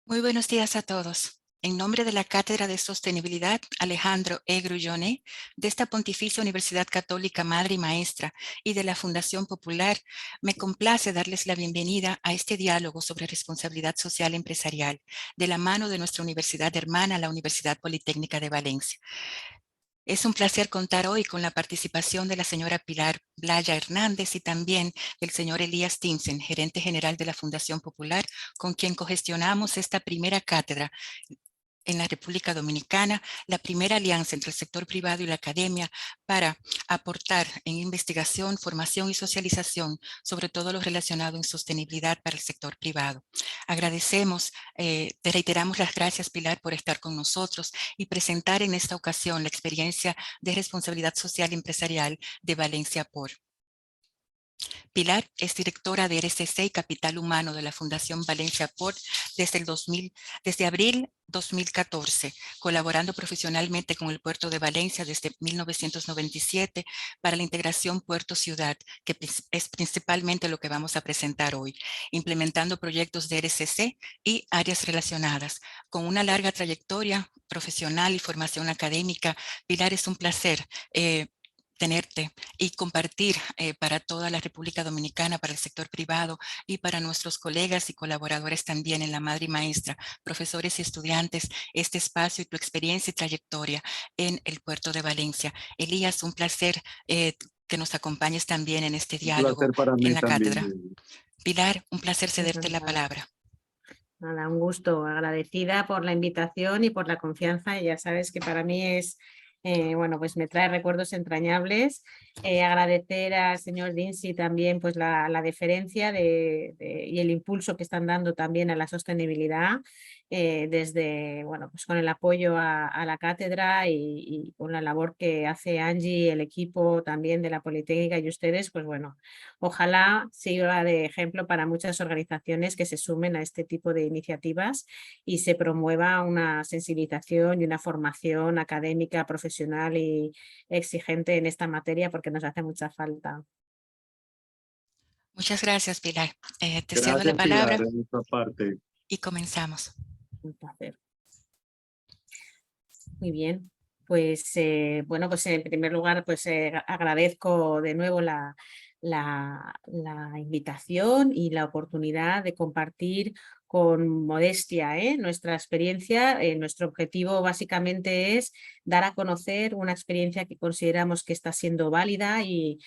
Muy buenos días a todos. En nombre de la Cátedra de Sostenibilidad Alejandro E. Grullone, de esta Pontificia Universidad Católica Madre y Maestra y de la Fundación Popular, me complace darles la bienvenida a este diálogo sobre responsabilidad social empresarial, de la mano de nuestra universidad hermana, la Universidad Politécnica de Valencia. Es un placer contar hoy con la participación de la señora Pilar Blaya Hernández y también del señor Elías Timsen, gerente general de la Fundación Popular, con quien cogestionamos esta primera cátedra en la República Dominicana, la primera alianza entre el sector privado y la academia para aportar en investigación, formación y socialización sobre todo lo relacionado en sostenibilidad para el sector privado. Agradecemos, te reiteramos las gracias, Pilar, por estar con nosotros y presentar en esta ocasión la experiencia de responsabilidad social y empresarial de Valencia Por. Pilar es directora de RCC y Capital Humano de la Fundación Valencia Port desde abril 2014, colaborando profesionalmente con el Puerto de Valencia desde 1997 para la integración puerto-ciudad, que es principalmente lo que vamos a presentar hoy, implementando proyectos de RCC y áreas relacionadas. Con una larga trayectoria profesional y formación académica, Pilar, es un placer tenerte y compartir para toda la República Dominicana, para el sector privado y para nuestros colegas y colaboradores también en la Madre y Maestra, profesores y estudiantes, este espacio y tu experiencia y trayectoria en el puerto de Valencia. Elías, un placer que nos acompañes también en este Un diálogo placer para en mí la también. cátedra. Pilar, un placer cederte la Encantada. palabra. Nada, un gusto, agradecida por la invitación y por la confianza. Ya sabes que para mí es, bueno, pues me trae recuerdos entrañables. Agradecer al señor Dinsi también pues la deferencia y el impulso que están dando también a la sostenibilidad desde, bueno, pues con el apoyo a la cátedra y con la labor que hace Angie, el equipo también de la Politécnica y ustedes, pues bueno, ojalá sirva de ejemplo para muchas organizaciones que se sumen a este tipo de iniciativas y se promueva una sensibilización y una formación académica, profesional y exigente en esta materia porque nos hace mucha falta. Muchas gracias, Pilar. Te cedo la Gracias, Pilar, palabra en nuestra parte. y comenzamos. Un placer. Muy bien. Pues bueno, pues en primer lugar pues agradezco de nuevo la invitación y la oportunidad de compartir con modestia nuestra experiencia. Nuestro objetivo básicamente es dar a conocer una experiencia que consideramos que está siendo válida y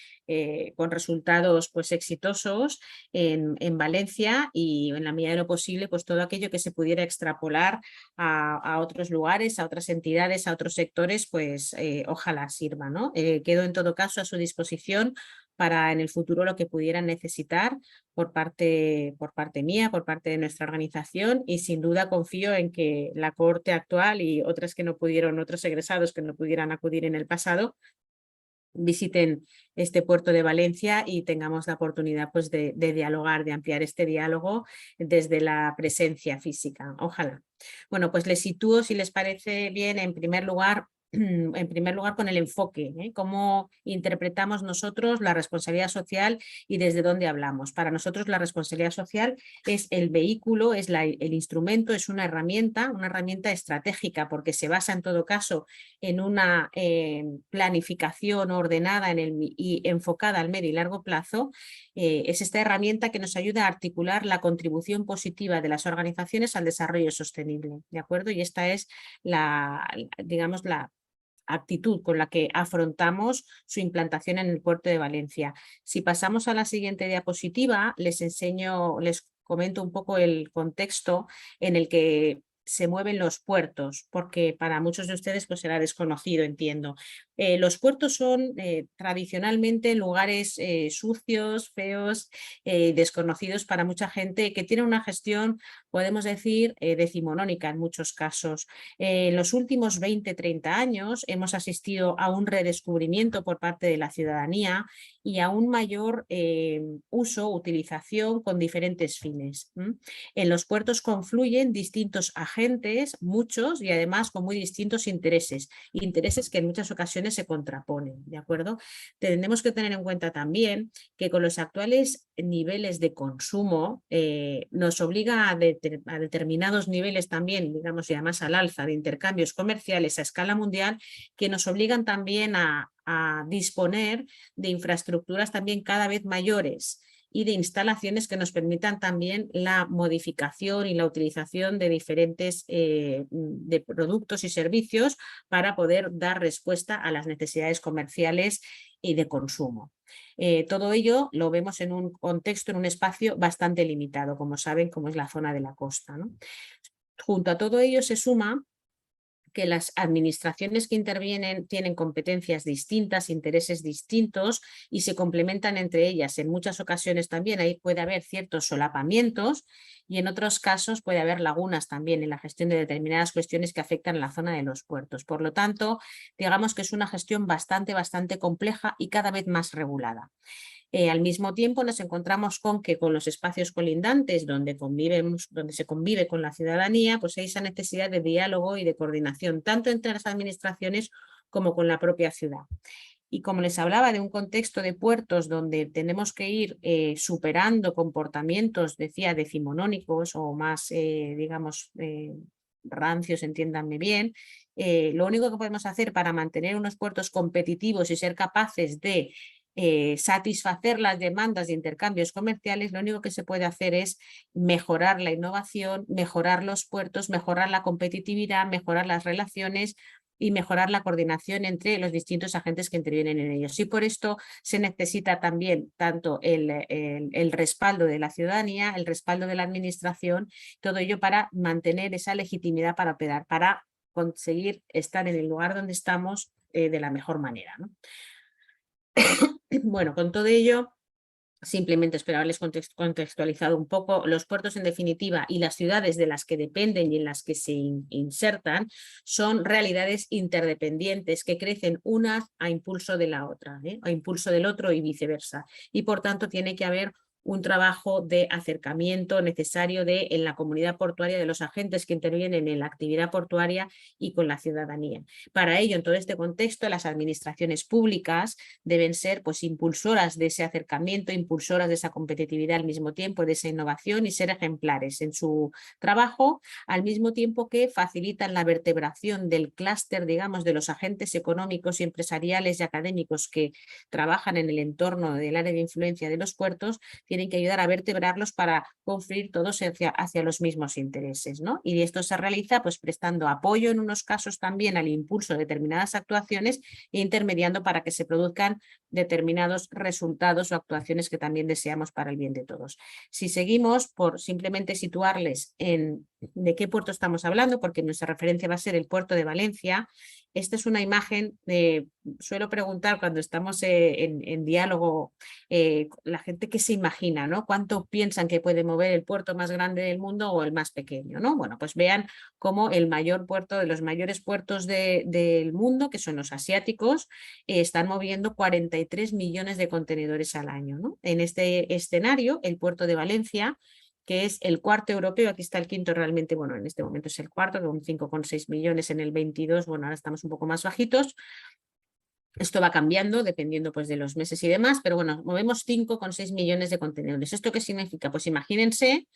con resultados pues exitosos en Valencia y en la medida de lo posible pues todo aquello que se pudiera extrapolar a otros lugares, a otras entidades, a otros sectores, pues ojalá sirva, ¿no? Quedo en todo caso a su disposición para en el futuro lo que pudieran necesitar por parte mía, por parte de nuestra organización y sin duda confío en que la cohorte actual y otras que no pudieron, otros egresados que no pudieran acudir en el pasado, visiten este puerto de Valencia y tengamos la oportunidad pues, de dialogar, de ampliar este diálogo desde la presencia física. Ojalá. Bueno, pues les sitúo, si les parece bien, en primer lugar con el enfoque, cómo interpretamos nosotros la responsabilidad social y desde dónde hablamos. Para nosotros la responsabilidad social es el vehículo, es el instrumento, es una herramienta estratégica porque se basa en todo caso en una planificación ordenada y enfocada al medio y largo plazo. Es esta herramienta que nos ayuda a articular la contribución positiva de las organizaciones al desarrollo sostenible, ¿de acuerdo? Y esta es digamos, la actitud con la que afrontamos su implantación en el puerto de Valencia. Si pasamos a la siguiente diapositiva, les comento un poco el contexto en el que se mueven los puertos, porque para muchos de ustedes pues será desconocido, entiendo. Los puertos son tradicionalmente lugares sucios, feos, desconocidos para mucha gente que tiene una gestión, podemos decir, decimonónica en muchos casos. En los últimos 20-30 años hemos asistido a un redescubrimiento por parte de la ciudadanía y a un mayor utilización con diferentes fines. En los puertos confluyen distintos agentes agentes, muchos, y además con muy distintos intereses que en muchas ocasiones se contraponen, ¿de acuerdo? Tenemos que tener en cuenta también que con los actuales niveles de consumo nos obliga a determinados niveles también, digamos, y además al alza de intercambios comerciales a escala mundial, que nos obligan también a disponer de infraestructuras también cada vez mayores y de instalaciones que nos permitan también la modificación y la utilización de diferentes de productos y servicios para poder dar respuesta a las necesidades comerciales y de consumo. Todo ello lo vemos en un contexto, en un espacio bastante limitado, como saben, como es la zona de la costa, ¿no? Junto a todo ello se suma que las administraciones que intervienen tienen competencias distintas, intereses distintos y se complementan entre ellas. En muchas ocasiones también ahí puede haber ciertos solapamientos y en otros casos puede haber lagunas también en la gestión de determinadas cuestiones que afectan a la zona de los puertos. Por lo tanto, digamos que es una gestión bastante compleja y cada vez más regulada. Al mismo tiempo nos encontramos con que con los espacios colindantes donde se convive con la ciudadanía, pues hay esa necesidad de diálogo y de coordinación, tanto entre las administraciones como con la propia ciudad. Y como les hablaba de un contexto de puertos donde tenemos que ir superando comportamientos, decía, decimonónicos o más, digamos, rancios, entiéndanme bien, lo único que podemos hacer para mantener unos puertos competitivos y ser capaces de satisfacer las demandas de intercambios comerciales, lo único que se puede hacer es mejorar la innovación, mejorar los puertos, mejorar la competitividad, mejorar las relaciones y mejorar la coordinación entre los distintos agentes que intervienen en ellos. Y por esto se necesita también tanto el respaldo de la ciudadanía, el respaldo de la administración, todo ello para mantener esa legitimidad para operar, para conseguir estar en el lugar donde estamos de la mejor manera, ¿no? Bueno, con todo ello, simplemente espero haberles contextualizado un poco. Los puertos, en definitiva, y las ciudades de las que dependen y en las que se insertan son realidades interdependientes que crecen unas a impulso de la otra, a impulso del otro y viceversa. Y por tanto tiene que haber un trabajo de acercamiento necesario en la comunidad portuaria, de los agentes que intervienen en la actividad portuaria y con la ciudadanía. Para ello, en todo este contexto, las administraciones públicas deben ser pues, impulsoras de ese acercamiento, impulsoras de esa competitividad al mismo tiempo, de esa innovación y ser ejemplares en su trabajo, al mismo tiempo que facilitan la vertebración del clúster, digamos, de los agentes económicos y empresariales y académicos que trabajan en el entorno del área de influencia de los puertos, tienen que ayudar a vertebrarlos para confluir todos hacia los mismos intereses, ¿no? Y esto se realiza pues prestando apoyo en unos casos también al impulso de determinadas actuaciones e intermediando para que se produzcan determinados resultados o actuaciones que también deseamos para el bien de todos. Si seguimos, por simplemente situarles en de qué puerto estamos hablando, porque nuestra referencia va a ser el puerto de Valencia. Esta es una imagen, suelo preguntar cuando estamos en diálogo, la gente qué se imagina, ¿no? ¿Cuánto piensan que puede mover el puerto más grande del mundo o el más pequeño, ¿no? Bueno, pues vean cómo el mayor puerto de los mayores puertos del mundo, que son los asiáticos, están moviendo 43 millones de contenedores al año, ¿no? En este escenario, el puerto de Valencia, que es el cuarto europeo, aquí está el quinto realmente, bueno, en este momento es el cuarto, con 5,6 millones en el 22, bueno, ahora estamos un poco más bajitos. Esto va cambiando dependiendo pues, de los meses y demás, pero bueno, movemos 5,6 millones de contenedores. ¿Esto qué significa? Pues imagínense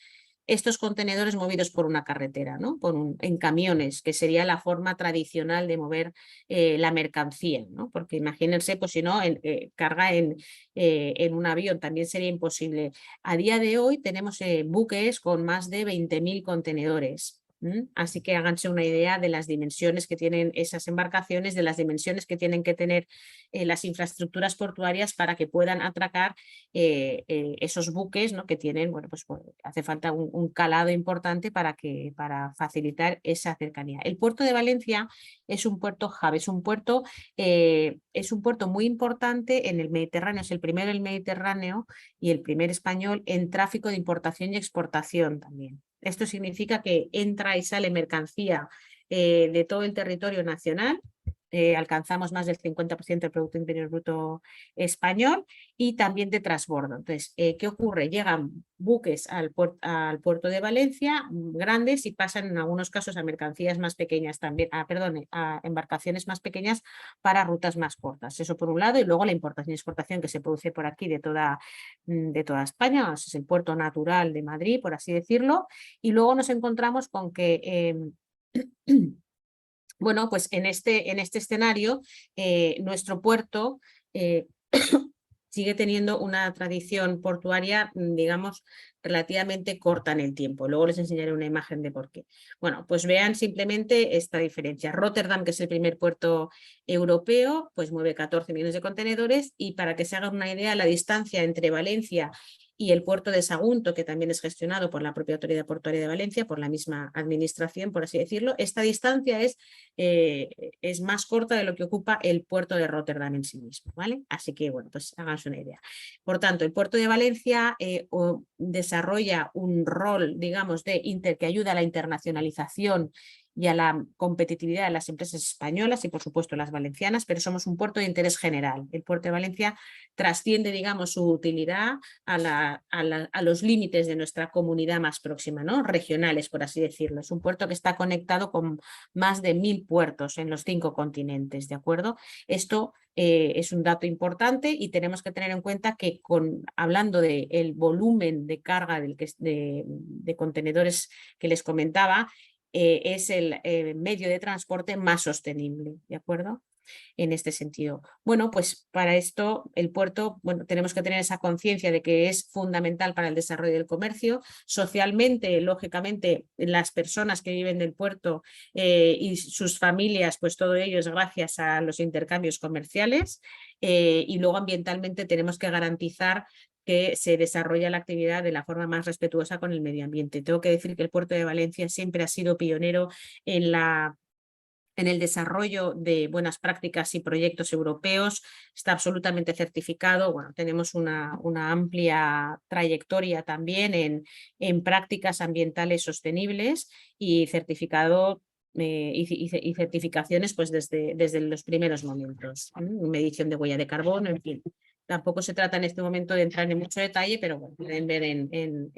estos contenedores movidos por una carretera, ¿no? En camiones, que sería la forma tradicional de mover la mercancía, ¿no? Porque imagínense, pues si no, carga en un avión también sería imposible. A día de hoy tenemos buques con más de 20.000 contenedores. Así que háganse una idea de las dimensiones que tienen esas embarcaciones, de las dimensiones que tienen que tener las infraestructuras portuarias para que puedan atracar esos buques, ¿no? Que tienen, bueno, pues hace falta un calado importante para facilitar esa cercanía. El puerto de Valencia es un puerto hub, es un puerto muy importante en el Mediterráneo, es el primero del Mediterráneo y el primer español en tráfico de importación y exportación también. Esto significa que entra y sale mercancía de todo el territorio nacional alcanzamos más del 50% del Producto Interior Bruto español, y también de transbordo. Entonces, ¿qué ocurre? Llegan buques al puerto de Valencia, grandes, y pasan en algunos casos a mercancías más pequeñas también, a embarcaciones más pequeñas para rutas más cortas. Eso por un lado, y luego la importación y exportación que se produce por aquí de toda España. Ese es el puerto natural de Madrid, por así decirlo, y luego nos encontramos con que bueno, pues en este escenario, nuestro puerto sigue teniendo una tradición portuaria, digamos, relativamente corta en el tiempo. Luego les enseñaré una imagen de por qué. Bueno, pues vean simplemente esta diferencia. Rotterdam, que es el primer puerto europeo, pues mueve 14 millones de contenedores, y para que se hagan una idea, la distancia entre Valencia y el puerto de Sagunto, que también es gestionado por la propia Autoridad Portuaria de Valencia, por la misma administración, por así decirlo, esta distancia es más corta de lo que ocupa el puerto de Rotterdam en sí mismo, ¿vale? Así que, bueno, pues háganse una idea. Por tanto, el puerto de Valencia desarrolla un rol, digamos, que ayuda a la internacionalización y a la competitividad de las empresas españolas y, por supuesto, las valencianas, pero somos un puerto de interés general. El puerto de Valencia trasciende, digamos, su utilidad a los límites de nuestra comunidad más próxima, ¿no? Regionales, por así decirlo. Es un puerto que está conectado con más de 1000 puertos en los 5 continentes, ¿de acuerdo? Esto es un dato importante, y tenemos que tener en cuenta que hablando del volumen de carga de contenedores que les comentaba, es el medio de transporte más sostenible, ¿de acuerdo? En este sentido. Bueno, pues para esto el puerto, bueno, tenemos que tener esa conciencia de que es fundamental para el desarrollo del comercio. Socialmente, lógicamente, las personas que viven del puerto y sus familias, pues todo ello es gracias a los intercambios comerciales, y luego ambientalmente tenemos que garantizar que se desarrolla la actividad de la forma más respetuosa con el medio ambiente. Tengo que decir que el puerto de Valencia siempre ha sido pionero en el desarrollo de buenas prácticas y proyectos europeos. Está absolutamente certificado. Bueno, tenemos una amplia trayectoria también en prácticas ambientales sostenibles, y certificado y certificaciones pues desde los primeros momentos. Medición de huella de carbono, en fin. Tampoco se trata en este momento de entrar en mucho detalle, pero bueno, pueden ver en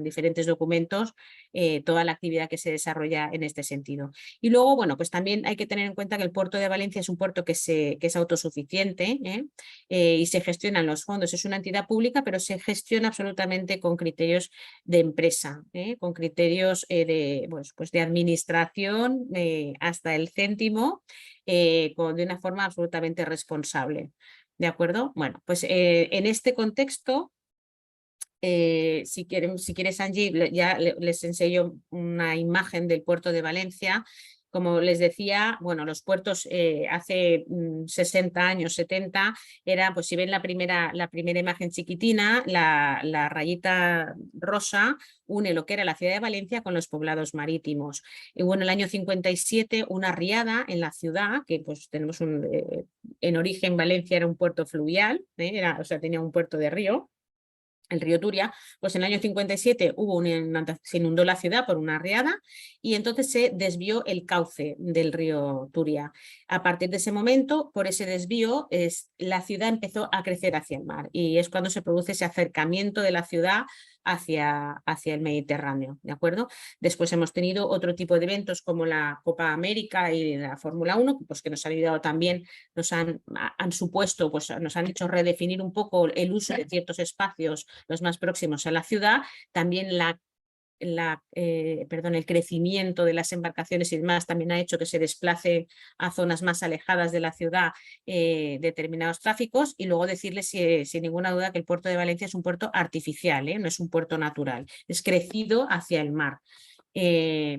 diferentes documentos toda la actividad que se desarrolla en este sentido. Y luego, bueno, pues también hay que tener en cuenta que el puerto de Valencia es un puerto que es autosuficiente, y se gestionan los fondos. Es una entidad pública, pero se gestiona absolutamente con criterios de empresa, con criterios pues de administración hasta el céntimo, de una forma absolutamente responsable. ¿De acuerdo? Bueno, pues en este contexto, si quieres, Angie, ya les enseño una imagen del puerto de Valencia. Como les decía, bueno, los puertos hace 60 años, 70, era, pues si ven la primera imagen chiquitina, la rayita rosa une lo que era la ciudad de Valencia con los poblados marítimos. Y bueno, en el año 57, una riada en la ciudad, que pues tenemos en origen Valencia era un puerto fluvial, o sea, tenía un puerto de río, el río Turia. Pues en el año 57 se inundó la ciudad por una riada, y entonces se desvió el cauce del río Turia. A partir de ese momento, por ese desvío, la ciudad empezó a crecer hacia el mar, y es cuando se produce ese acercamiento de la ciudad hacia el Mediterráneo, ¿de acuerdo? Después hemos tenido otro tipo de eventos como la Copa América y la Fórmula 1, pues que nos han ayudado también, nos han supuesto, pues nos han hecho redefinir un poco el uso de ciertos espacios, los más próximos a la ciudad. También el crecimiento de las embarcaciones y demás también ha hecho que se desplace a zonas más alejadas de la ciudad determinados tráficos. Y luego decirles sin ninguna duda que el puerto de Valencia es un puerto artificial, no es un puerto natural, es crecido hacia el mar.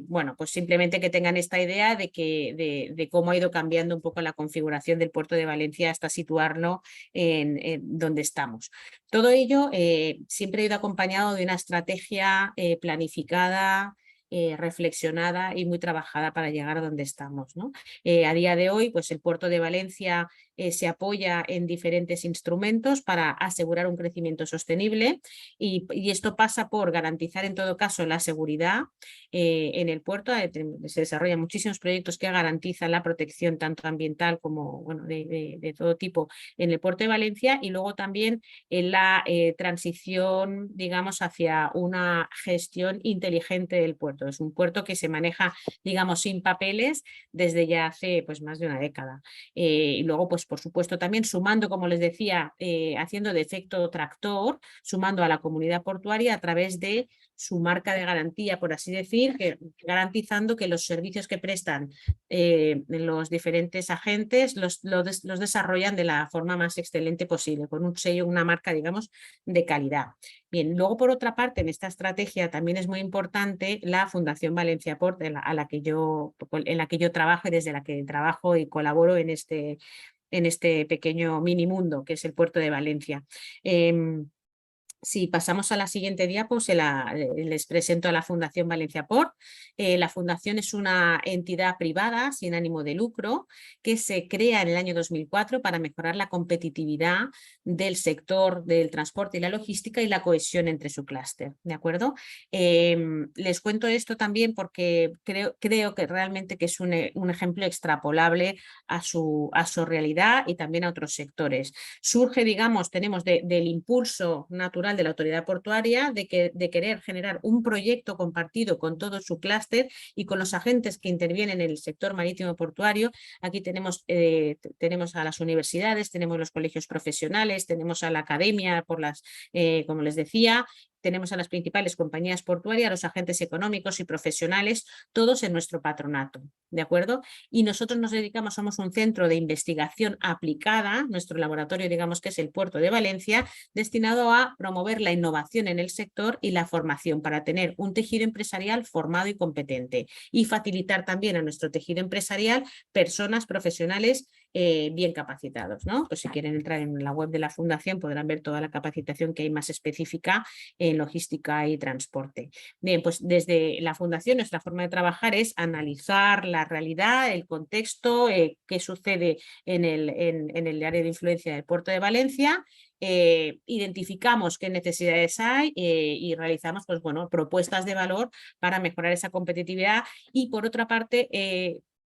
Bueno, pues simplemente que tengan esta idea de cómo ha ido cambiando un poco la configuración del puerto de Valencia hasta situarlo en donde estamos. Todo ello siempre ha ido acompañado de una estrategia planificada, reflexionada y muy trabajada para llegar a donde estamos, ¿no? A día de hoy, pues el puerto de Valencia se apoya en diferentes instrumentos para asegurar un crecimiento sostenible y esto pasa por garantizar en todo caso la seguridad en el puerto. Se desarrollan muchísimos proyectos que garantizan la protección tanto ambiental como bueno, de todo tipo en el puerto de Valencia, y luego también en la transición, digamos, hacia una gestión inteligente del puerto. Es un puerto que se maneja, digamos, sin papeles desde ya hace pues más de una década. Y luego, pues por supuesto, también sumando, como les decía, haciendo de efecto tractor, sumando a la comunidad portuaria a través de su marca de garantía, por así decir, garantizando que los servicios que prestan los diferentes agentes los desarrollan de la forma más excelente posible, con un sello, una marca, digamos, de calidad. Bien, luego por otra parte, en esta estrategia también es muy importante la Fundación Valencia Port, en la que yo trabajo y desde la que trabajo y colaboro en este pequeño mini mundo que es el puerto de Valencia. Si pasamos a la siguiente diapo, les presento a la Fundación Valencia Port. La Fundación es una entidad privada sin ánimo de lucro que se crea en el año 2004 para mejorar la competitividad del sector del transporte y la logística y la cohesión entre su clúster, ¿de acuerdo? Les cuento esto también porque creo que realmente que es un ejemplo extrapolable a su realidad y también a otros sectores. Surge, digamos, tenemos del impulso natural de la autoridad portuaria de querer generar un proyecto compartido con todo su clúster y con los agentes que intervienen en el sector marítimo portuario. Aquí tenemos a las universidades, tenemos los colegios profesionales, tenemos a la academia, como les decía, tenemos a las principales compañías portuarias, los agentes económicos y profesionales, todos en nuestro patronato, ¿de acuerdo? Y nosotros nos dedicamos, somos un centro de investigación aplicada, nuestro laboratorio, digamos que es el Puerto de Valencia, destinado a promover la innovación en el sector y la formación para tener un tejido empresarial formado y competente y facilitar también a nuestro tejido empresarial personas profesionales bien capacitados, ¿no? Pues si quieren entrar en la web de la Fundación podrán ver toda la capacitación que hay más específica en logística y transporte. Bien, pues desde la Fundación nuestra forma de trabajar es analizar la realidad, el contexto, qué sucede en el área de influencia del Puerto de Valencia, identificamos qué necesidades hay y realizamos pues, bueno, propuestas de valor para mejorar esa competitividad y por otra parte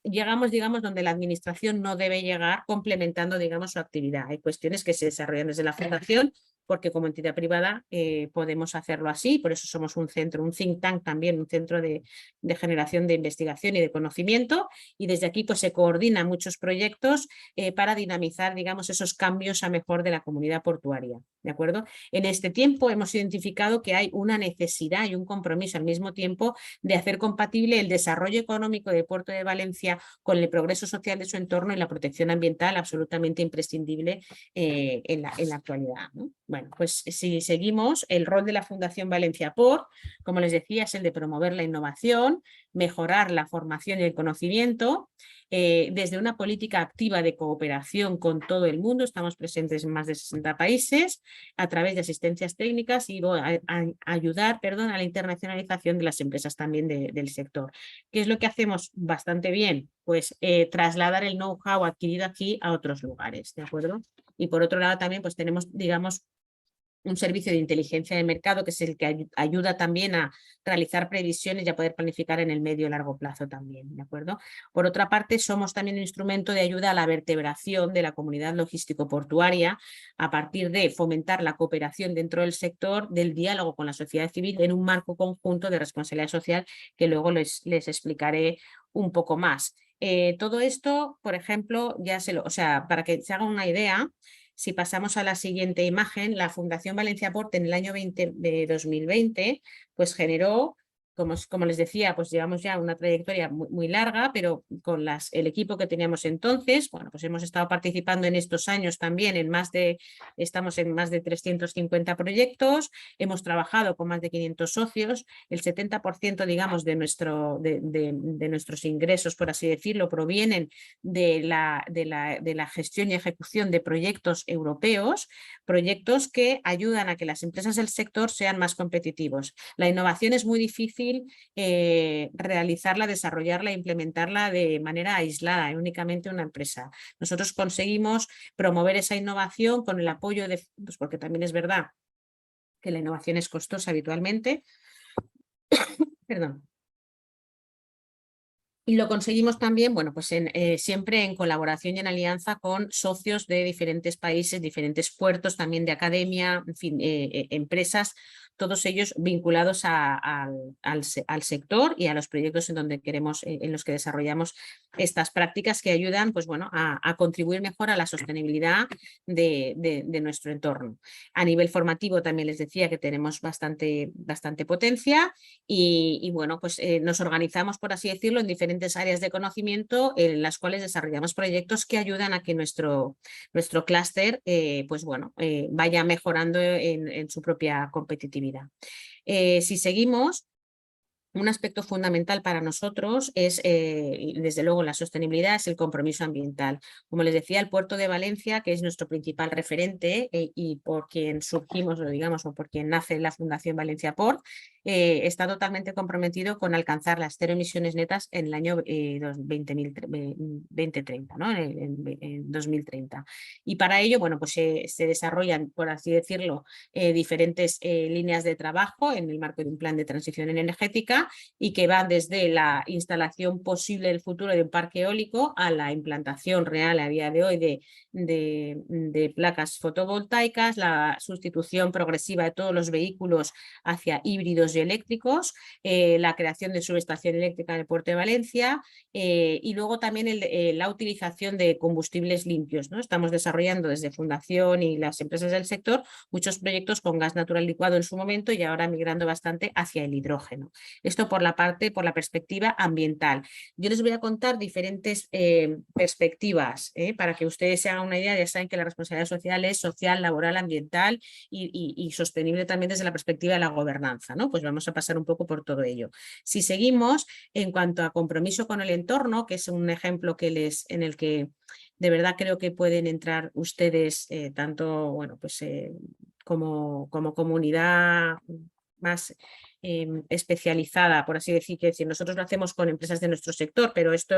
llegamos, digamos, donde la administración no debe llegar complementando, digamos, su actividad. Hay cuestiones que se desarrollan desde la Fundación porque como entidad privada podemos hacerlo así, por eso somos un centro, un think tank también, un centro de generación de investigación y de conocimiento, y desde aquí pues se coordinan muchos proyectos para dinamizar, digamos, esos cambios a mejor de la comunidad portuaria, ¿de acuerdo? En este tiempo hemos identificado que hay una necesidad y un compromiso al mismo tiempo de hacer compatible el desarrollo económico del Puerto de Valencia con el progreso social de su entorno y la protección ambiental absolutamente imprescindible en la actualidad, ¿no? Bueno, pues si seguimos, el rol de la Fundación Valencia Port, como les decía, es el de promover la innovación, mejorar la formación y el conocimiento, desde una política activa de cooperación con todo el mundo, estamos presentes en más de 60 países, a través de asistencias técnicas y ayudar a la internacionalización de las empresas también del sector. ¿Qué es lo que hacemos bastante bien? Pues trasladar el know-how adquirido aquí a otros lugares, ¿de acuerdo? Y por otro lado también pues tenemos, digamos, un servicio de inteligencia de mercado que es el que ayuda también a realizar previsiones y a poder planificar en el medio y largo plazo también, ¿de acuerdo? Por otra parte, somos también un instrumento de ayuda a la vertebración de la comunidad logístico-portuaria a partir de fomentar la cooperación dentro del sector, del diálogo con la sociedad civil en un marco conjunto de responsabilidad social que luego les explicaré un poco más. Todo esto, por ejemplo, para que se hagan una idea, si pasamos a la siguiente imagen, la Fundación Valencia Port en el año 2020 pues generó, como les decía, pues llevamos ya una trayectoria muy larga, pero con el equipo que teníamos entonces, bueno, pues hemos estado participando en estos años también estamos en más de 350 proyectos, hemos trabajado con más de 500 socios, el 70% digamos de nuestros ingresos, por así decirlo, provienen de la gestión y ejecución de proyectos europeos, proyectos que ayudan a que las empresas del sector sean más competitivos. La innovación es muy difícil fácil realizarla, desarrollarla e implementarla de manera aislada, únicamente una empresa. Nosotros conseguimos promover esa innovación con el apoyo de, pues porque también es verdad que la innovación es costosa habitualmente, perdón. Y lo conseguimos también, bueno, pues siempre en colaboración y en alianza con socios de diferentes países, diferentes puertos, también de academia, en fin, empresas, todos ellos vinculados al sector y a los proyectos en donde queremos, en los que desarrollamos estas prácticas que ayudan, pues bueno, a contribuir mejor a la sostenibilidad de nuestro entorno. A nivel formativo también les decía que tenemos bastante potencia y bueno, pues nos organizamos, por así decirlo, en diferentes áreas de conocimiento en las cuales desarrollamos proyectos que ayudan a que nuestro clúster pues bueno, vaya mejorando en su propia competitividad. Si seguimos, un aspecto fundamental para nosotros es, desde luego, la sostenibilidad, es el compromiso ambiental. Como les decía, el puerto de Valencia, que es nuestro principal referente y por quien surgimos, o digamos, o por quien nace la Fundación Valencia Port, está totalmente comprometido con alcanzar las 0 emisiones netas en el año 2030, ¿no? En 2030. Y para ello, bueno, pues se desarrollan, por así decirlo, diferentes líneas de trabajo en el marco de un plan de transición energética y que van desde la instalación posible del futuro de un parque eólico a la implantación real a día de hoy de placas fotovoltaicas, la sustitución progresiva de todos los vehículos hacia híbridos y eléctricos, la creación de subestación eléctrica en el puerto de Valencia y luego también la utilización de combustibles limpios, ¿no? Estamos desarrollando desde Fundación y las empresas del sector muchos proyectos con gas natural licuado en su momento y ahora migrando bastante hacia el hidrógeno. Esto por la perspectiva ambiental. Yo les voy a contar diferentes perspectivas para que ustedes se hagan una idea. Ya saben que la responsabilidad social es social, laboral, ambiental y sostenible también desde la perspectiva de la gobernanza, ¿no? Pues vamos a pasar un poco por todo ello. Si seguimos, en cuanto a compromiso con el entorno, que es un ejemplo en el que de verdad creo que pueden entrar ustedes tanto, bueno, pues como comunidad más especializada, por así decir, que decir, nosotros lo hacemos con empresas de nuestro sector, pero esto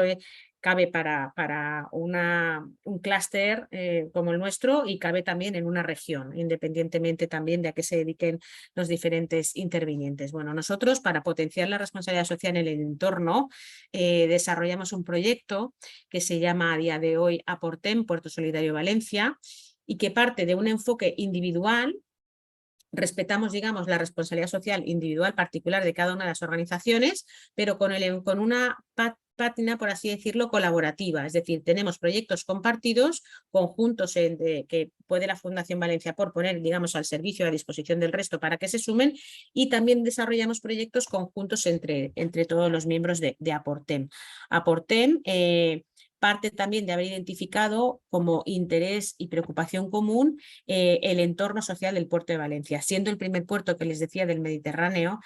cabe para un clúster como el nuestro y cabe también en una región, independientemente también de a qué se dediquen los diferentes intervinientes. Bueno, nosotros para potenciar la responsabilidad social en el entorno desarrollamos un proyecto que se llama a día de hoy Aportem, Puerto Solidario Valencia, y que parte de un enfoque individual. Respetamos, digamos, la responsabilidad social individual particular de cada una de las organizaciones, pero con una pátina, por así decirlo, colaborativa. Es decir, tenemos proyectos compartidos, conjuntos que puede la Fundación Valencia Port poner, digamos, al servicio, a disposición del resto para que se sumen, y también desarrollamos proyectos conjuntos entre todos los miembros de Aportem. Aportem parte también de haber identificado como interés y preocupación común el entorno social del puerto de Valencia, siendo el primer puerto que les decía del Mediterráneo,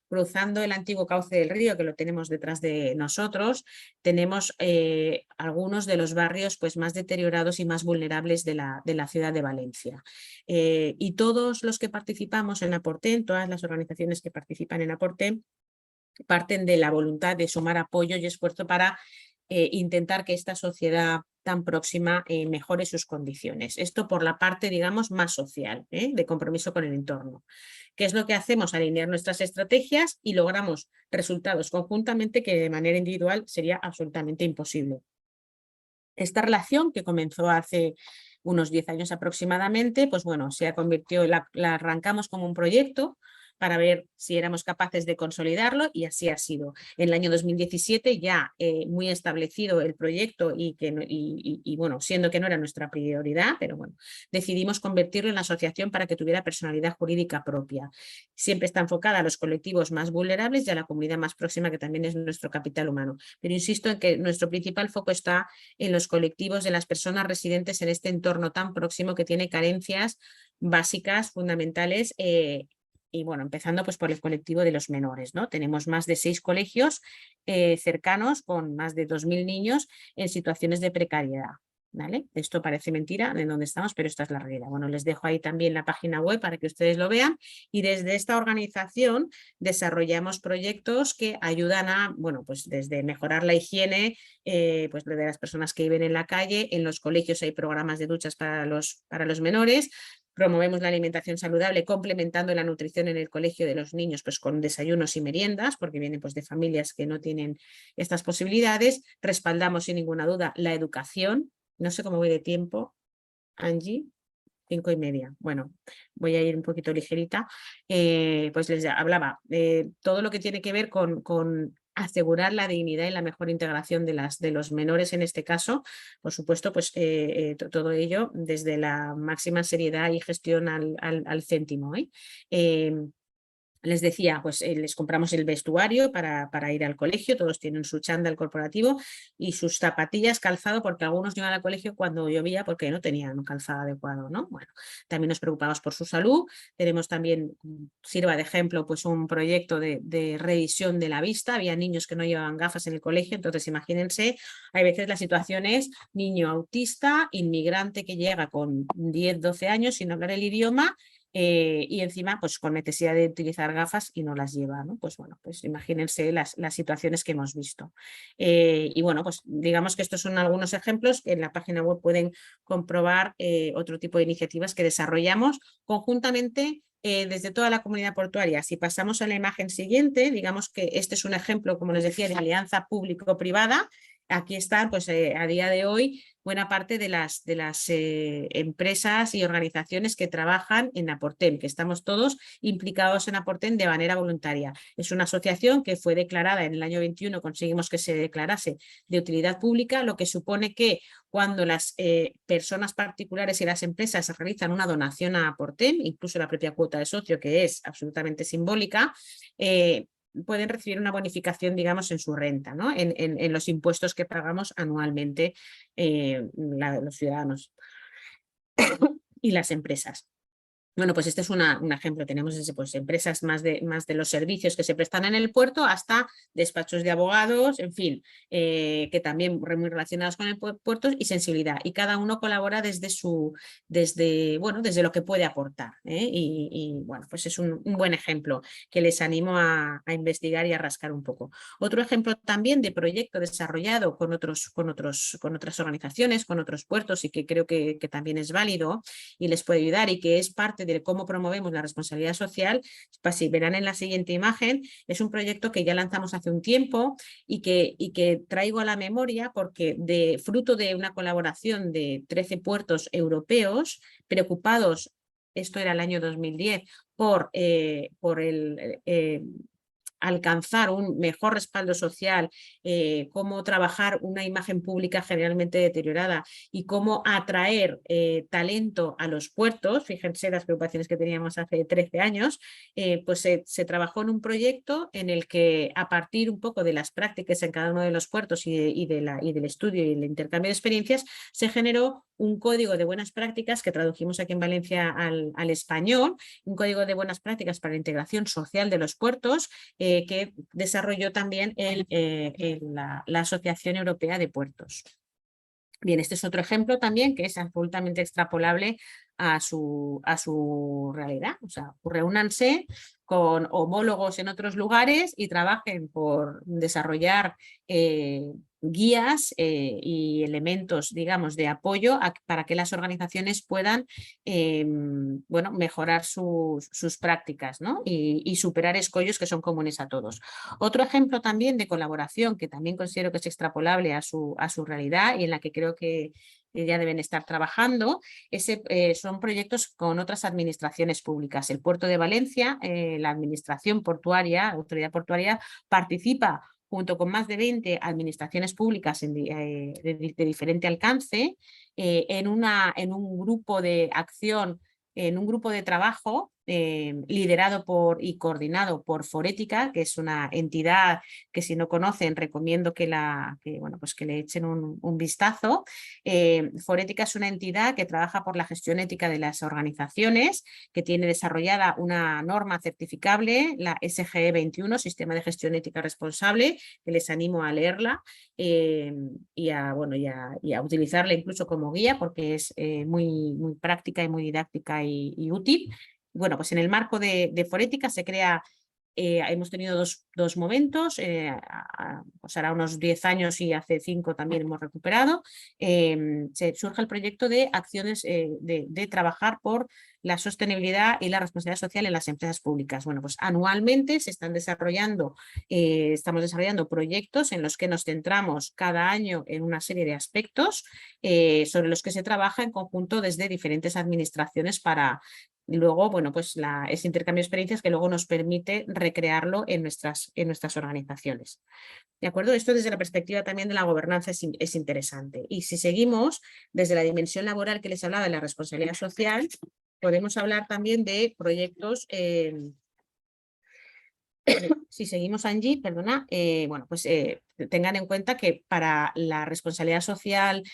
cruzando el antiguo cauce del río, que lo tenemos detrás de nosotros, tenemos algunos de los barrios pues, más deteriorados y más vulnerables de la ciudad de Valencia. Y todos los que participamos en Aportem, todas las organizaciones que participan en Aportem, parten de la voluntad de sumar apoyo y esfuerzo para intentar que esta sociedad tan próxima mejore sus condiciones. Esto por la parte, digamos, más social, de compromiso con el entorno. ¿Qué es lo que hacemos? Alinear nuestras estrategias y logramos resultados conjuntamente que de manera individual sería absolutamente imposible. Esta relación, que comenzó hace unos 10 años aproximadamente, pues bueno, se convirtió, la arrancamos como un proyecto para ver si éramos capaces de consolidarlo y así ha sido. En el año 2017 ya muy establecido el proyecto y bueno, siendo que no era nuestra prioridad, pero bueno, decidimos convertirlo en asociación para que tuviera personalidad jurídica propia. Siempre está enfocada a los colectivos más vulnerables y a la comunidad más próxima, que también es nuestro capital humano. Pero insisto en que nuestro principal foco está en los colectivos de las personas residentes en este entorno tan próximo que tiene carencias básicas, fundamentales, y bueno, empezando pues por el colectivo de los menores, ¿no? Tenemos más de 6 colegios cercanos con más de 2000 niños en situaciones de precariedad. ¿Vale? Esto parece mentira en donde estamos, pero esta es la realidad. Bueno, les dejo ahí también la página web para que ustedes lo vean y desde esta organización desarrollamos proyectos que ayudan a, bueno, pues desde mejorar la higiene pues de las personas que viven en la calle, en los colegios hay programas de duchas para los menores, promovemos la alimentación saludable complementando la nutrición en el colegio de los niños pues con desayunos y meriendas, porque vienen pues de familias que no tienen estas posibilidades, respaldamos sin ninguna duda la educación. No sé cómo voy de tiempo, Angie, 5:30. Bueno, voy a ir un poquito ligerita. Pues les hablaba todo lo que tiene que ver con asegurar la dignidad y la mejor integración de los menores en este caso. Por supuesto, pues todo ello desde la máxima seriedad y gestión al céntimo. Les decía, pues les compramos el vestuario para ir al colegio, todos tienen su chándal corporativo y sus zapatillas, calzado, porque algunos iban al colegio cuando llovía porque no tenían un calzado adecuado, ¿no? Bueno, también nos preocupamos por su salud, tenemos también, sirva de ejemplo, pues un proyecto de revisión de la vista, había niños que no llevaban gafas en el colegio, entonces imagínense, hay veces la situación es niño autista, inmigrante que llega con 10, 12 años sin hablar el idioma, y encima pues con necesidad de utilizar gafas y no las lleva, ¿no? Pues bueno, pues imagínense las situaciones que hemos visto. Y bueno, pues digamos que estos son algunos ejemplos que en la página web pueden comprobar otro tipo de iniciativas que desarrollamos conjuntamente desde toda la comunidad portuaria. Si pasamos a la imagen siguiente, digamos que este es un ejemplo, como les decía, de alianza público-privada. Aquí están, pues a día de hoy, buena parte de las empresas y organizaciones que trabajan en Aportem, que estamos todos implicados en Aportem de manera voluntaria. Es una asociación que fue declarada en el año 21, conseguimos que se declarase de utilidad pública, lo que supone que cuando las personas particulares y las empresas realizan una donación a Aportem, incluso la propia cuota de socio, que es absolutamente simbólica, pueden recibir una bonificación, digamos, en su renta, ¿no? En los impuestos que pagamos anualmente los ciudadanos y las empresas. Bueno, pues este es un ejemplo. Tenemos pues, empresas más de los servicios que se prestan en el puerto hasta despachos de abogados, en fin, que también muy relacionados con el puerto y sensibilidad. Y cada uno colabora desde lo que puede aportar. Y bueno, pues es un buen ejemplo que les animo a investigar y a rascar un poco. Otro ejemplo también de proyecto desarrollado con otras organizaciones, con otros puertos y que creo que también es válido y les puede ayudar y que es parte de cómo promovemos la responsabilidad social, pues si verán en la siguiente imagen, es un proyecto que ya lanzamos hace un tiempo y que traigo a la memoria porque fruto de una colaboración de 13 puertos europeos preocupados, esto era el año 2010, por alcanzar un mejor respaldo social, cómo trabajar una imagen pública generalmente deteriorada y cómo atraer talento a los puertos. Fíjense las preocupaciones que teníamos hace 13 años, pues se trabajó en un proyecto en el que a partir un poco de las prácticas en cada uno de los puertos y del estudio y el intercambio de experiencias, se generó un código de buenas prácticas que tradujimos aquí en Valencia al español, un código de buenas prácticas para la integración social de los puertos, que desarrolló también la Asociación Europea de Puertos. Bien, este es otro ejemplo también que es absolutamente extrapolable a su realidad. O sea, reúnanse con homólogos en otros lugares y trabajen por desarrollar guías y elementos, digamos, de apoyo para que las organizaciones puedan mejorar sus prácticas, ¿no? y superar escollos que son comunes a todos. Otro ejemplo también de colaboración que también considero que es extrapolable a su realidad y en la que creo que ya deben estar trabajando, son proyectos con otras administraciones públicas. El Puerto de Valencia, la administración portuaria, la autoridad portuaria, participa junto con más de 20 administraciones públicas de diferente alcance en un grupo de acción, en un grupo de trabajo liderado y coordinado por Forética, que es una entidad que, si no conocen, recomiendo que le echen un vistazo. Forética es una entidad que trabaja por la gestión ética de las organizaciones, que tiene desarrollada una norma certificable, la SGE 21, Sistema de Gestión Ética Responsable, que les animo a leerla y a utilizarla incluso como guía, porque es muy práctica y muy didáctica y útil. Bueno, pues en el marco de Forética se crea, hemos tenido dos momentos, pues hará unos 10 años y hace 5 también hemos recuperado. Surge el proyecto de acciones de trabajar por la sostenibilidad y la responsabilidad social en las empresas públicas. Bueno, pues anualmente se están desarrollando, estamos desarrollando proyectos en los que nos centramos cada año en una serie de aspectos sobre los que se trabaja en conjunto desde diferentes administraciones para luego, bueno, pues ese intercambio de experiencias que luego nos permite recrearlo en nuestras organizaciones. ¿De acuerdo? Esto desde la perspectiva también de la gobernanza es interesante. Y si seguimos desde la dimensión laboral que les hablaba de la responsabilidad social, podemos hablar también de proyectos. Si seguimos, Angie, perdona, bueno, pues tengan en cuenta que para la responsabilidad social,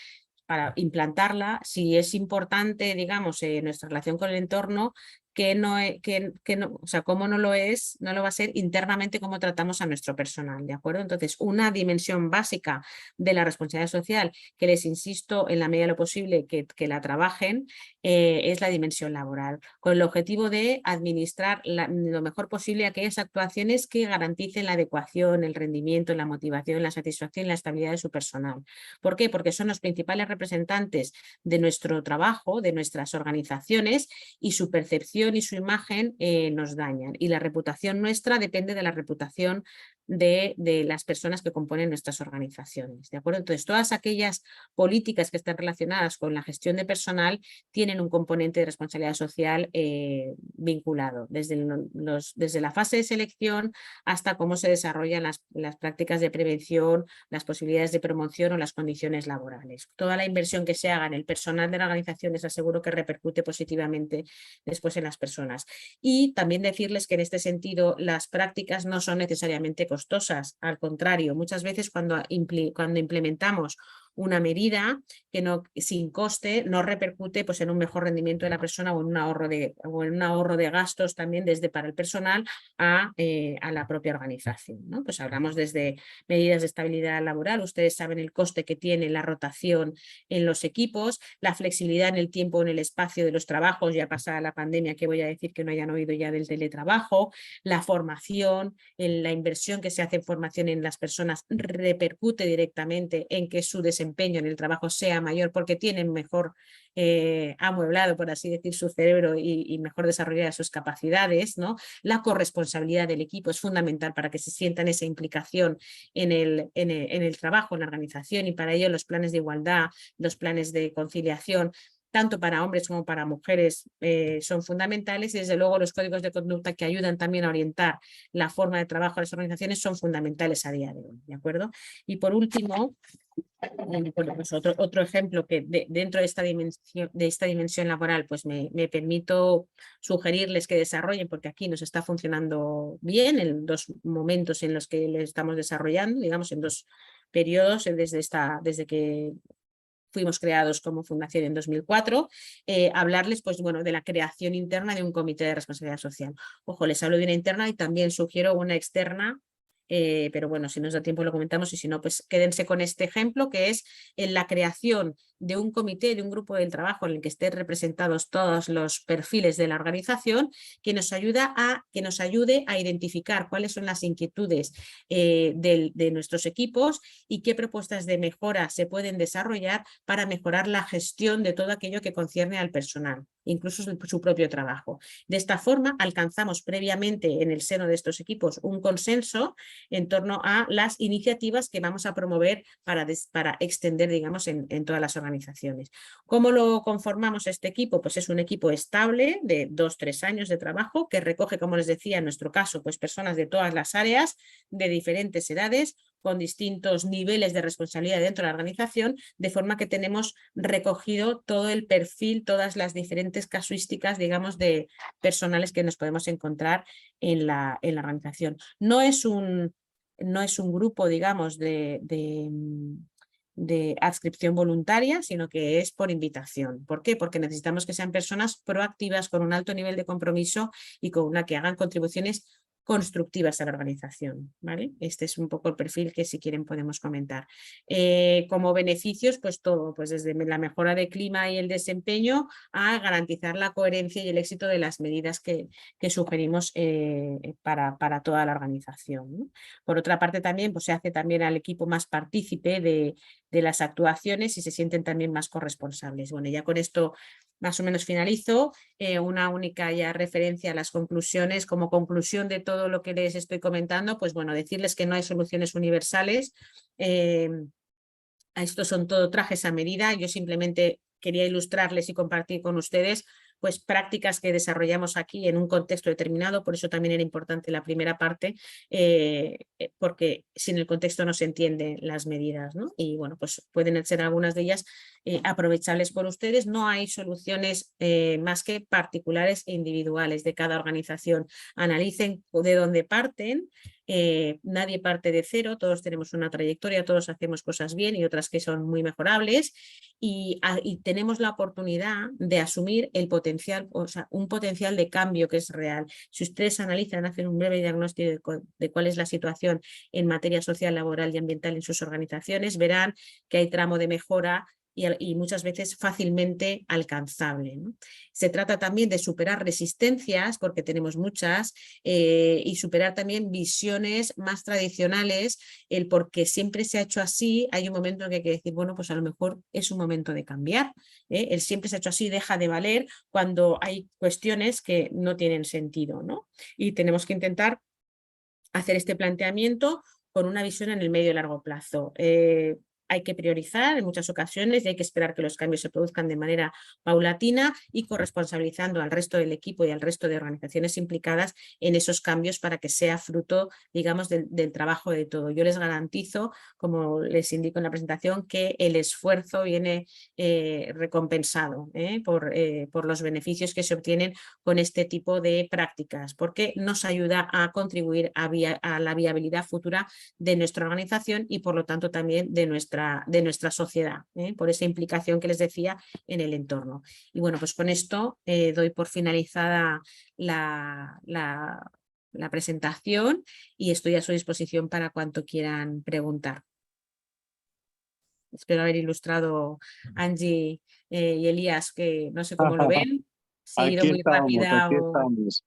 para implantarla, si es importante, digamos, nuestra relación con el entorno, o sea, cómo no lo es, no lo va a ser internamente cómo tratamos a nuestro personal, ¿de acuerdo? Entonces, una dimensión básica de la responsabilidad social, que les insisto en la medida de lo posible que la trabajen, es la dimensión laboral, con el objetivo de administrar lo mejor posible aquellas actuaciones que garanticen la adecuación, el rendimiento, la motivación, la satisfacción y la estabilidad de su personal. ¿Por qué? Porque son los principales representantes de nuestro trabajo, de nuestras organizaciones, y su percepción y su imagen nos dañan. Y la reputación nuestra depende de la reputación de las personas que componen nuestras organizaciones. ¿De acuerdo? Entonces, todas aquellas políticas que están relacionadas con la gestión de personal tienen un componente de responsabilidad social vinculado, desde la fase de selección hasta cómo se desarrollan las prácticas de prevención, las posibilidades de promoción o las condiciones laborales. Toda la inversión que se haga en el personal de la organización les aseguro que repercute positivamente después en las personas. Y también decirles que en este sentido las prácticas no son necesariamente costosas, al contrario, muchas veces cuando implementamos una medida que sin coste no repercute pues, en un mejor rendimiento de la persona o en un ahorro de gastos también desde para el personal a la propia organización, ¿no? Pues hablamos desde medidas de estabilidad laboral, ustedes saben el coste que tiene la rotación en los equipos, la flexibilidad en el tiempo, en el espacio de los trabajos, ya pasada la pandemia, que voy a decir que no hayan oído ya del teletrabajo, la formación, la inversión que se hace en formación en las personas repercute directamente en que su desempeño en el trabajo sea mayor porque tienen mejor amueblado, por así decir, su cerebro y mejor desarrolladas sus capacidades, ¿no? La corresponsabilidad del equipo es fundamental para que se sientan esa implicación en el trabajo, en la organización, y para ello los planes de igualdad, los planes de conciliación, tanto para hombres como para mujeres, son fundamentales, y desde luego los códigos de conducta que ayudan también a orientar la forma de trabajo de las organizaciones son fundamentales a día de hoy, ¿de acuerdo? Y por último, bueno, pues otro ejemplo que dentro de esta dimensión laboral pues me permito sugerirles que desarrollen, porque aquí nos está funcionando bien en 2 momentos en los que le estamos desarrollando, digamos en 2 periodos, desde que fuimos creados como fundación en 2004, hablarles pues, bueno, de la creación interna de un comité de responsabilidad social. Ojo, les hablo de una interna y también sugiero una externa, pero bueno, si nos da tiempo lo comentamos, y si no, pues quédense con este ejemplo, que es en la creación de un comité, de un grupo del trabajo en el que estén representados todos los perfiles de la organización, que nos ayude a identificar cuáles son las inquietudes de nuestros equipos y qué propuestas de mejora se pueden desarrollar para mejorar la gestión de todo aquello que concierne al personal, incluso su propio trabajo. De esta forma, alcanzamos previamente en el seno de estos equipos un consenso en torno a las iniciativas que vamos a promover para extender, digamos, en todas las organizaciones. ¿Cómo lo conformamos este equipo? Pues es un equipo estable de 2-3 años de trabajo que recoge, como les decía, en nuestro caso, pues personas de todas las áreas, de diferentes edades, con distintos niveles de responsabilidad dentro de la organización, de forma que tenemos recogido todo el perfil, todas las diferentes casuísticas, digamos, de personales que nos podemos encontrar en la organización. No es un grupo, digamos, de adscripción voluntaria, sino que es por invitación. ¿Por qué? Porque necesitamos que sean personas proactivas, con un alto nivel de compromiso y con una que hagan contribuciones constructivas a la organización, ¿vale? Este es un poco el perfil que, si quieren, podemos comentar. Como beneficios, pues todo, pues desde la mejora del clima y el desempeño a garantizar la coherencia y el éxito de las medidas que sugerimos para toda la organización, ¿no? Por otra parte, también pues, se hace también al equipo más partícipe de las actuaciones y se sienten también más corresponsables. Bueno, ya con esto más o menos finalizo. Una única ya referencia a las conclusiones. Como conclusión de todo lo que les estoy comentando, pues bueno, decirles que no hay soluciones universales. Estos son todo trajes a medida. Yo simplemente quería ilustrarles y compartir con ustedes pues prácticas que desarrollamos aquí en un contexto determinado. Por eso también era importante la primera parte, porque sin el contexto no se entienden las medidas, ¿no? Y bueno, pues pueden ser algunas de ellas aprovechables por ustedes. No hay soluciones más que particulares e individuales de cada organización. Analicen de dónde parten. Nadie parte de cero, todos tenemos una trayectoria, todos hacemos cosas bien y otras que son muy mejorables, y tenemos la oportunidad de asumir el potencial, o sea, un potencial de cambio que es real. Si ustedes analizan, hacen un breve diagnóstico de cuál es la situación en materia social, laboral y ambiental en sus organizaciones, verán que hay tramo de mejora y muchas veces fácilmente alcanzable, ¿no? Se trata también de superar resistencias, porque tenemos muchas, y superar también visiones más tradicionales, el porque siempre se ha hecho así. Hay un momento en que hay que decir, bueno, pues a lo mejor es un momento de cambiar, ¿eh? El siempre se ha hecho así deja de valer cuando hay cuestiones que no tienen sentido, ¿no? Y tenemos que intentar hacer este planteamiento con una visión en el medio y largo plazo. Hay que priorizar en muchas ocasiones y hay que esperar que los cambios se produzcan de manera paulatina y corresponsabilizando al resto del equipo y al resto de organizaciones implicadas en esos cambios para que sea fruto, digamos, del trabajo de todo. Yo les garantizo, como les indico en la presentación, que el esfuerzo viene recompensado por los beneficios que se obtienen con este tipo de prácticas, porque nos ayuda a contribuir a la viabilidad futura de nuestra organización y por lo tanto también de nuestra sociedad, por esa implicación que les decía en el entorno. Y bueno, pues con esto doy por finalizada la presentación y estoy a su disposición para cuanto quieran preguntar. Espero haber ilustrado, Angie y Elías, que no sé cómo lo ven, si he ido Aquí muy estamos, rápida aquí o... estamos.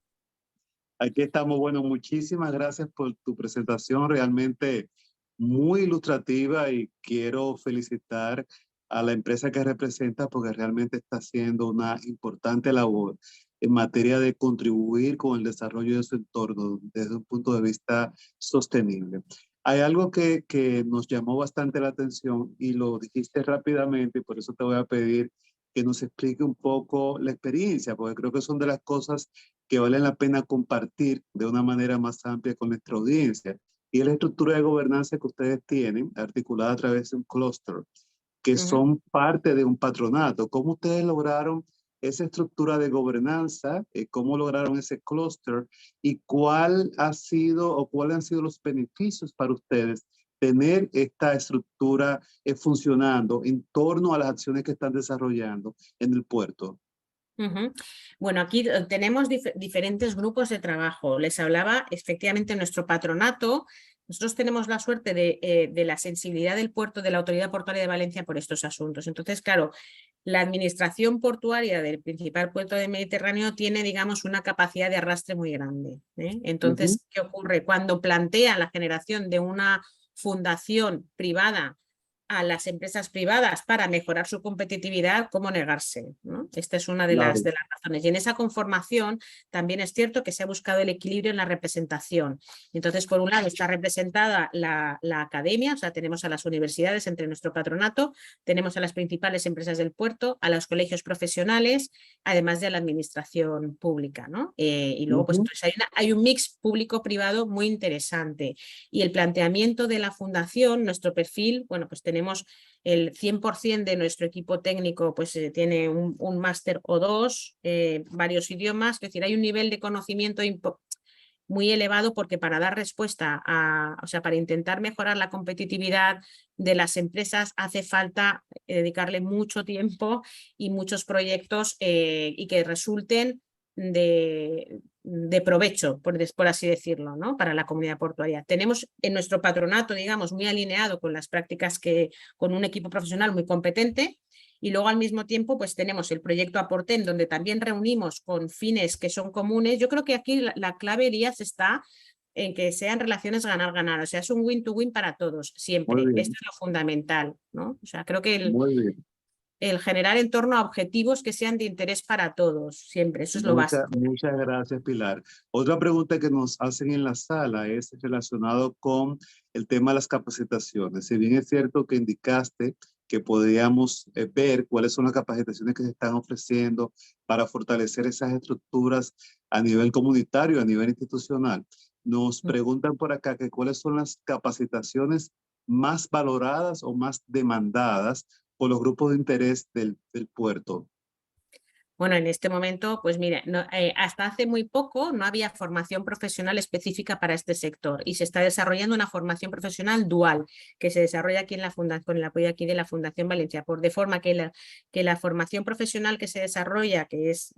Aquí estamos. Bueno, muchísimas gracias por tu presentación, realmente muy ilustrativa, y quiero felicitar a la empresa que representa porque realmente está haciendo una importante labor en materia de contribuir con el desarrollo de su entorno desde un punto de vista sostenible. Hay algo que nos llamó bastante la atención y lo dijiste rápidamente, y por eso te voy a pedir que nos explique un poco la experiencia, porque creo que son de las cosas que vale la pena compartir de una manera más amplia con nuestra audiencia. Y es la estructura de gobernanza que ustedes tienen, articulada a través de un clúster, que son parte de un patronato. ¿Cómo ustedes lograron esa estructura de gobernanza? ¿Cómo lograron ese clúster? ¿Y cuál ha sido o cuáles han sido los beneficios para ustedes tener esta estructura funcionando en torno a las acciones que están desarrollando en el puerto? Bueno, aquí tenemos diferentes grupos de trabajo. Les hablaba efectivamente nuestro patronato. Nosotros tenemos la suerte de la sensibilidad del puerto, de la Autoridad Portuaria de Valencia por estos asuntos. Entonces, claro, la administración portuaria del principal puerto del Mediterráneo tiene, digamos, una capacidad de arrastre muy grande, ¿eh? Entonces, ¿qué ocurre? Cuando plantea la generación de una fundación privada a las empresas privadas para mejorar su competitividad, ¿cómo negarse, ¿no? Esta es una de Claro. las razones. Y en esa conformación también es cierto que se ha buscado el equilibrio en la representación. Entonces, por un lado está representada la academia, o sea, tenemos a las universidades entre nuestro patronato, tenemos a las principales empresas del puerto, a los colegios profesionales, además de a la administración pública, ¿no? Y luego, pues entonces hay un mix público-privado muy interesante. Y el planteamiento de la fundación, nuestro perfil, bueno, pues tenemos el 100% de nuestro equipo técnico, pues tiene un máster o dos, varios idiomas, es decir, hay un nivel de conocimiento muy elevado, porque para dar respuesta o sea, para intentar mejorar la competitividad de las empresas hace falta dedicarle mucho tiempo y muchos proyectos y que resulten de provecho, por así decirlo, ¿no? Para la comunidad portuaria. Tenemos en nuestro patronato, digamos, muy alineado con las prácticas con un equipo profesional muy competente. Y luego al mismo tiempo pues tenemos el proyecto Aporten, donde también reunimos con fines que son comunes. Yo creo que aquí la clave, Elías, está en que sean relaciones ganar-ganar, o sea, es un win-to-win para todos, siempre. Esto es lo fundamental, ¿no? O sea, creo que Muy bien. el generar en torno a objetivos que sean de interés para todos, siempre, eso es lo básico. Muchas gracias, Pilar. Otra pregunta que nos hacen en la sala es relacionado con el tema de las capacitaciones. Si bien es cierto que indicaste que podríamos ver cuáles son las capacitaciones que se están ofreciendo para fortalecer esas estructuras a nivel comunitario, a nivel institucional, nos preguntan por acá que cuáles son las capacitaciones más valoradas o más demandadas por los grupos de interés del puerto. Bueno, en este momento, pues mire, hasta hace muy poco no había formación profesional específica para este sector y se está desarrollando una formación profesional dual que se desarrolla aquí en la fundación, con el apoyo aquí de la Fundación Valencia, de forma que la formación profesional que se desarrolla, que es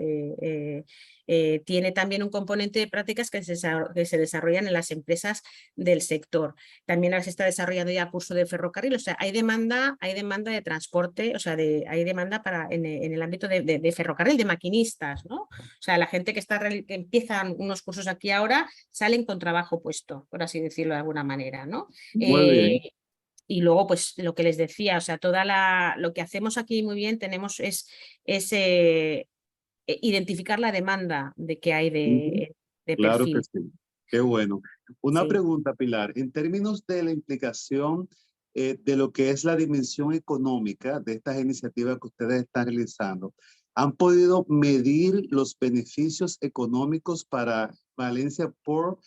tiene también un componente de prácticas que se desarrollan en las empresas del sector. También ahora se está desarrollando ya curso de ferrocarril, o sea, hay demanda de transporte, o sea, hay demanda en el ámbito de ferrocarril, de maquinistas, ¿no? O sea, la gente que empiezan unos cursos aquí ahora salen con trabajo puesto, por así decirlo de alguna manera, ¿no? Muy bien. Y luego, pues lo que les decía, o sea, lo que hacemos aquí muy bien tenemos es identificar la demanda de que hay de Claro que perfil. sí. Qué bueno. Una Sí. pregunta, Pilar. En términos de la implicación de lo que es la dimensión económica de estas iniciativas que ustedes están realizando, ¿han podido medir los beneficios económicos para Valencia Port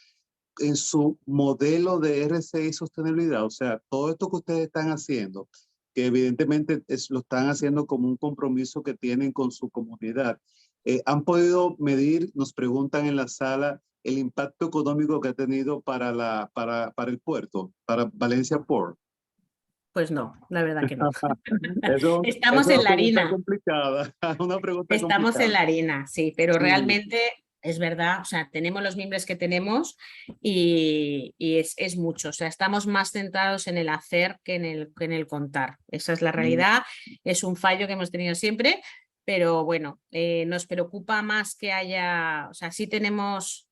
en su modelo de RCI sostenibilidad? O sea, todo esto que ustedes están haciendo, que evidentemente lo están haciendo como un compromiso que tienen con su comunidad. ¿Han podido medir, nos preguntan en la sala, el impacto económico que ha tenido para el puerto, para Valencia Port? Pues no, la verdad que no. Es Estamos una en la pregunta harina. complicada, una pregunta Estamos en complicada. la harina, sí, pero Sí, realmente es verdad, o sea, tenemos los mimbres que tenemos y es mucho, o sea, estamos más centrados en el hacer que en el contar. Esa es la realidad, es un fallo que hemos tenido siempre, pero bueno, nos preocupa más que haya, o sea, sí tenemos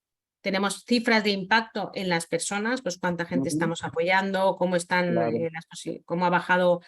cifras de impacto en las personas, pues cuánta gente estamos apoyando, cómo están, claro. cómo ha bajado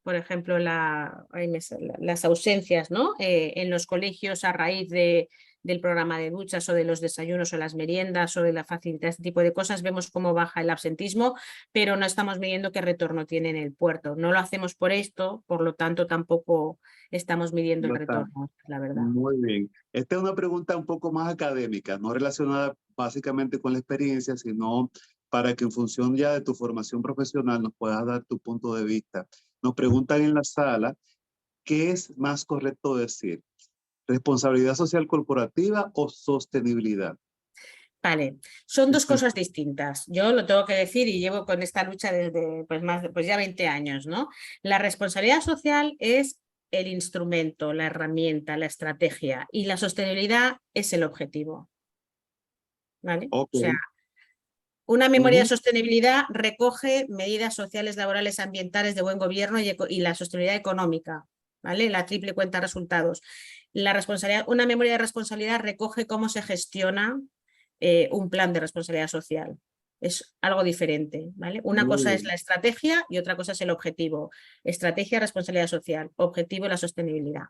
por ejemplo, las ausencias, ¿no? En los colegios a raíz del programa de duchas o de los desayunos o las meriendas o de la facilidad, este tipo de cosas, vemos cómo baja el absentismo, pero no estamos midiendo qué retorno tiene en el puerto. No lo hacemos por esto, por lo tanto tampoco estamos midiendo el No está. retorno, la verdad. Muy bien. Esta es una pregunta un poco más académica, no relacionada básicamente con la experiencia, sino para que en función ya de tu formación profesional nos puedas dar tu punto de vista. Nos preguntan en la sala, ¿qué es más correcto decir? ¿Responsabilidad social corporativa o sostenibilidad? Vale, son dos cosas distintas. Yo lo tengo que decir y llevo con esta lucha desde pues ya 20 años, ¿no? La responsabilidad social es el instrumento, la herramienta, la estrategia y la sostenibilidad es el objetivo. ¿Vale? Ok. O sea, una memoria de sostenibilidad recoge medidas sociales, laborales, ambientales, de buen gobierno y la sostenibilidad económica, ¿vale? La triple cuenta de resultados. Una memoria de responsabilidad recoge cómo se gestiona un plan de responsabilidad social. es algo diferente, ¿vale? Una Muy cosa es bien. la estrategia y otra cosa es el objetivo. Estrategia, responsabilidad social, objetivo, la sostenibilidad.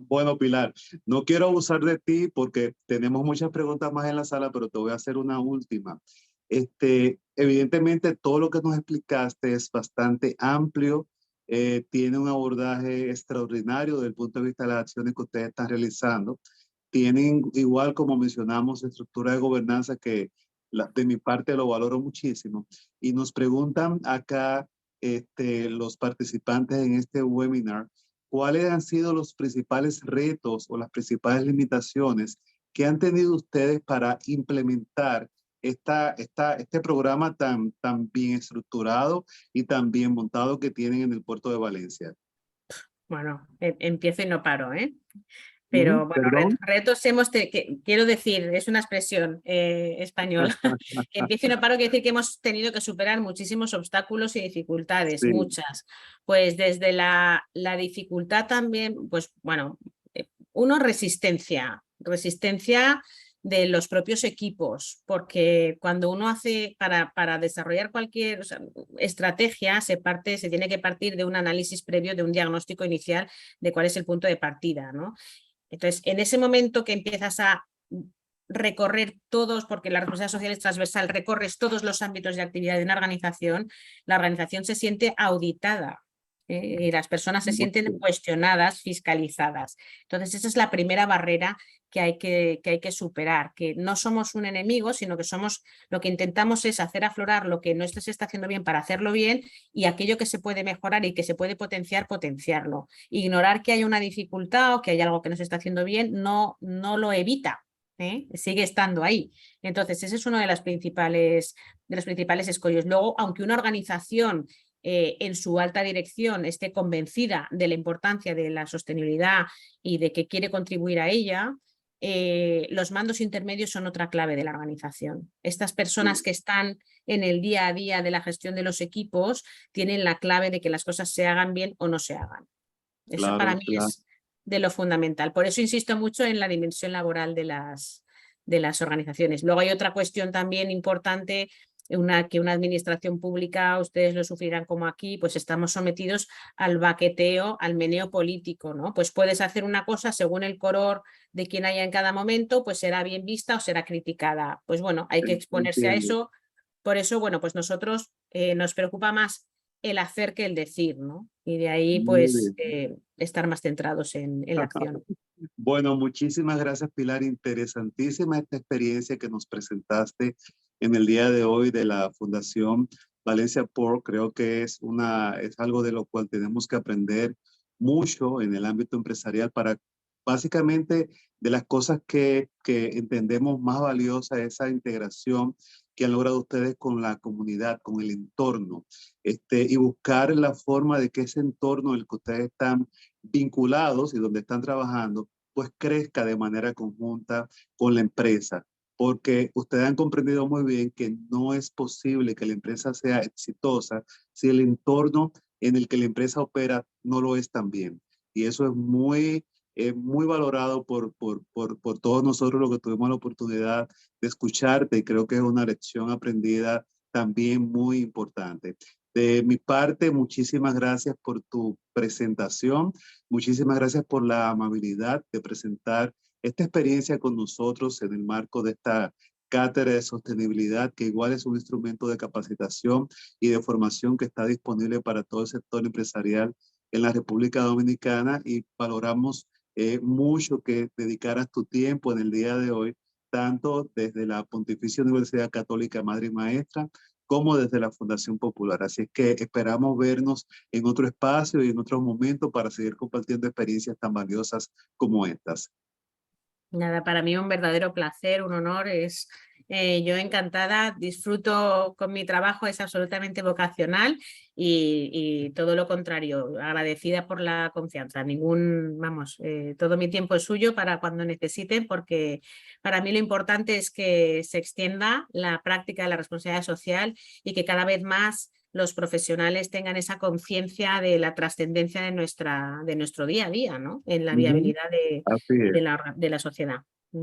Bueno, Pilar, no quiero abusar de ti porque tenemos muchas preguntas más en la sala, pero te voy a hacer una última. Evidentemente, todo lo que nos explicaste es bastante amplio, tiene un abordaje extraordinario desde el punto de vista de las acciones que ustedes están realizando. Tienen, igual como mencionamos, estructura de gobernanza que de mi parte lo valoro muchísimo. Y nos preguntan acá los participantes en este webinar, ¿cuáles han sido los principales retos o las principales limitaciones que han tenido ustedes para implementar este programa tan bien estructurado y tan bien montado que tienen en el puerto de Valencia? Bueno, empiezo y no paro, ¿eh? Ujú, Pero bueno, perdón. retos quiero decir, es una expresión española, que empiezo y no paro, quiere decir que hemos tenido que superar muchísimos obstáculos y dificultades, Sí, muchas. Pues desde la dificultad también, pues bueno, uno, resistencia de los propios equipos, porque cuando uno hace para desarrollar cualquier estrategia, se tiene que partir de un análisis previo, de un diagnóstico inicial de cuál es el punto de partida, ¿no? Entonces, en ese momento que empiezas a recorrer todos, porque la responsabilidad social es transversal, recorres todos los ámbitos de actividad de una organización, la organización se siente auditada, y las personas se muy sienten bien. cuestionadas, fiscalizadas. Entonces, esa es la primera barrera que hay que superar, que no somos un enemigo, sino que lo que intentamos es hacer aflorar lo que no se está haciendo bien para hacerlo bien, y aquello que se puede mejorar y que se puede potenciar, potenciarlo. Ignorar que hay una dificultad o que hay algo que no se está haciendo bien no lo evita, ¿eh? Sigue estando ahí. Entonces, ese es uno de los principales escollos. Luego, aunque una organización en su alta dirección esté convencida de la importancia de la sostenibilidad y de que quiere contribuir a ella, los mandos intermedios son otra clave de la organización. Estas personas que están en el día a día de la gestión de los equipos tienen la clave de que las cosas se hagan bien o no se hagan. Eso para Claro, mí claro. es de lo fundamental. Por eso insisto mucho en la dimensión laboral de las organizaciones. Luego hay otra cuestión también importante, que una administración pública, ustedes lo sufrirán como aquí, pues estamos sometidos al baqueteo, al meneo político, ¿no? Pues puedes hacer una cosa según el color de quien haya en cada momento, pues será bien vista o será criticada. Pues bueno, hay que exponerse a Entiendo. eso. Por eso, bueno, pues nosotros nos preocupa más el hacer que el decir, ¿no? Y de ahí, Muy pues, bien. estar más centrados en la acción. Bueno, muchísimas gracias, Pilar. Interesantísima esta experiencia que nos presentaste en el día de hoy de la Fundación Valencia Port. Creo que es algo de lo cual tenemos que aprender mucho en el ámbito empresarial para básicamente de las cosas que entendemos más valiosa, esa integración que han logrado ustedes con la comunidad, con el entorno, y buscar la forma de que ese entorno en el que ustedes están vinculados y donde están trabajando, pues crezca de manera conjunta con la empresa, porque ustedes han comprendido muy bien que no es posible que la empresa sea exitosa si el entorno en el que la empresa opera no lo es también. Y eso es muy valorado por todos nosotros los que tuvimos la oportunidad de escucharte, y creo que es una lección aprendida también muy importante. De mi parte, muchísimas gracias por tu presentación. Muchísimas gracias por la amabilidad de presentar esta experiencia con nosotros en el marco de esta cátedra de sostenibilidad, que igual es un instrumento de capacitación y de formación que está disponible para todo el sector empresarial en la República Dominicana, y valoramos mucho que dedicaras tu tiempo en el día de hoy, tanto desde la Pontificia Universidad Católica Madre y Maestra como desde la Fundación Popular. Así que esperamos vernos en otro espacio y en otro momento para seguir compartiendo experiencias tan valiosas como estas. Nada, para mí un verdadero placer, un honor. Yo encantada, disfruto con mi trabajo, es absolutamente vocacional y todo lo contrario, agradecida por la confianza. Todo mi tiempo es suyo para cuando necesiten, porque para mí lo importante es que se extienda la práctica de la responsabilidad social y que cada vez más los profesionales tengan esa conciencia de la trascendencia de nuestro día a día, ¿no? En la Ujú. viabilidad Así es. de la sociedad.